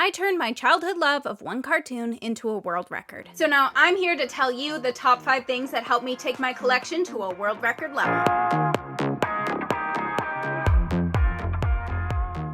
I turned my childhood love of one cartoon into a world record. So now I'm here to tell you the top 5 things that helped me take my collection to a world record level.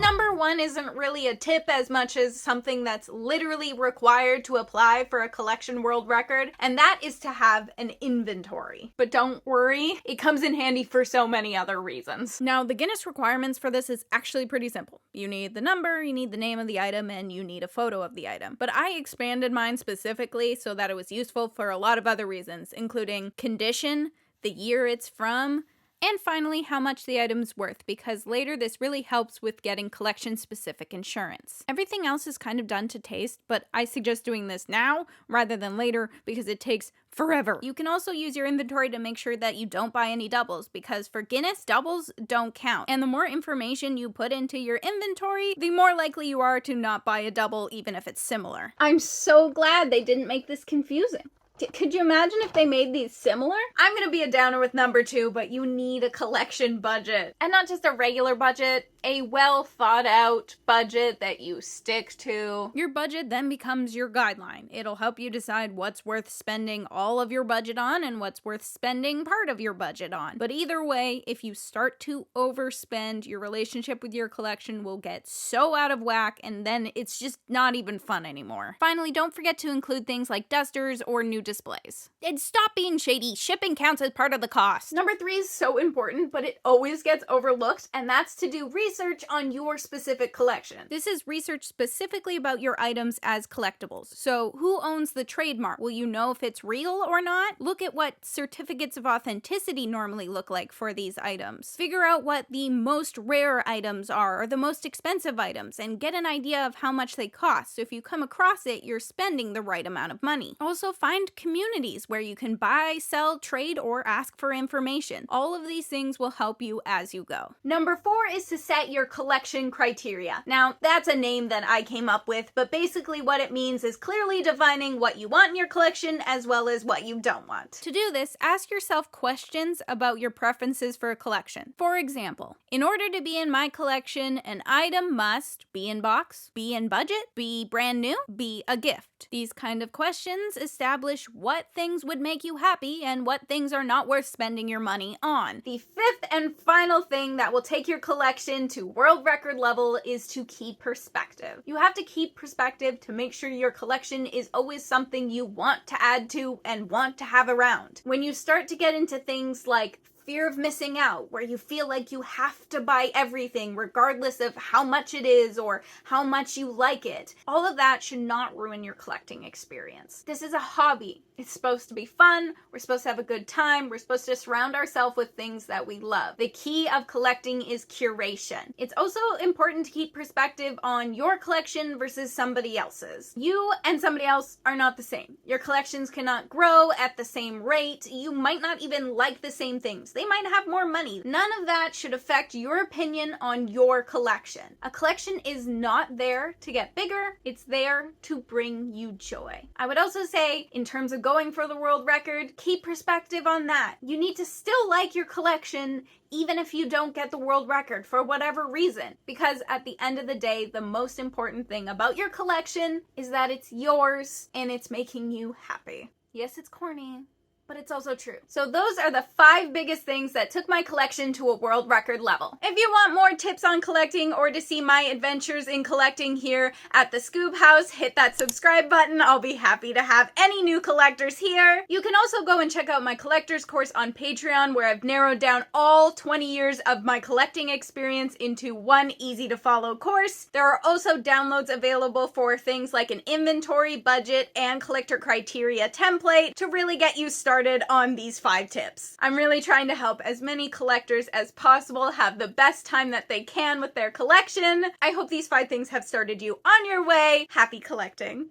Number 1 isn't really a tip as much as something that's literally required to apply for a collection world record, and that is to have an inventory. But don't worry, it comes in handy for so many other reasons. Now, the Guinness requirements for this is actually pretty simple. You need the number, you need the name of the item, and you need a photo of the item. But I expanded mine specifically so that it was useful for a lot of other reasons, including condition, the year it's from, and finally, how much the item's worth, because later this really helps with getting collection-specific insurance. Everything else is kind of done to taste, but I suggest doing this now rather than later because it takes forever. You can also use your inventory to make sure that you don't buy any doubles, because for Guinness, doubles don't count. And the more information you put into your inventory, the more likely you are to not buy a double, even if it's similar. I'm so glad they didn't make this confusing. Could you imagine if they made these similar? I'm gonna be a downer with number 2, but you need a collection budget. And not just a regular budget, a well thought out budget that you stick to. Your budget then becomes your guideline. It'll help you decide what's worth spending all of your budget on and what's worth spending part of your budget on. But either way, if you start to overspend, your relationship with your collection will get so out of whack, and then it's just not even fun anymore. Finally, don't forget to include things like dusters or new displays. And stop being shady. Shipping counts as part of the cost. Number 3 is so important, but it always gets overlooked, and that's to do research on your specific collection. This is research specifically about your items as collectibles. So who owns the trademark? Will you know if it's real or not? Look at what certificates of authenticity normally look like for these items. Figure out what the most rare items are or the most expensive items and get an idea of how much they cost. So if you come across it, you're spending the right amount of money. Also find communities where you can buy, sell, trade, or ask for information. All of these things will help you as you go. Number 4 is to set your collection criteria. Now, that's a name that I came up with, but basically what it means is clearly defining what you want in your collection as well as what you don't want. To do this, ask yourself questions about your preferences for a collection. For example, in order to be in my collection, an item must be in box, be in budget, be brand new, be a gift. These kind of questions establish what things would make you happy and what things are not worth spending your money on. The 5th and final thing that will take your collection to world record level is to keep perspective. You have to keep perspective to make sure your collection is always something you want to add to and want to have around. When you start to get into things like fear of missing out, where you feel like you have to buy everything regardless of how much it is or how much you like it, all of that should not ruin your collecting experience. This is a hobby. It's supposed to be fun. We're supposed to have a good time. We're supposed to surround ourselves with things that we love. The key of collecting is curation. It's also important to keep perspective on your collection versus somebody else's. You and somebody else are not the same. Your collections cannot grow at the same rate. You might not even like the same things. They might have more money. None of that should affect your opinion on your collection. A collection is not there to get bigger. It's there to bring you joy. I would also say, in terms of going for the world record, keep perspective on that. You need to still like your collection even if you don't get the world record for whatever reason, because at the end of the day, the most important thing about your collection is that it's yours and it's making you happy. Yes, it's corny, but it's also true. So those are the 5 biggest things that took my collection to a world record level. If you want more tips on collecting or to see my adventures in collecting here at the Scoob House, hit that subscribe button. I'll be happy to have any new collectors here. You can also go and check out my collector's course on Patreon, where I've narrowed down all 20 years of my collecting experience into one easy to follow course. There are also downloads available for things like an inventory, budget, and collector criteria template to really get you started on these 5 tips. I'm really trying to help as many collectors as possible have the best time that they can with their collection. I hope these 5 things have started you on your way. Happy collecting.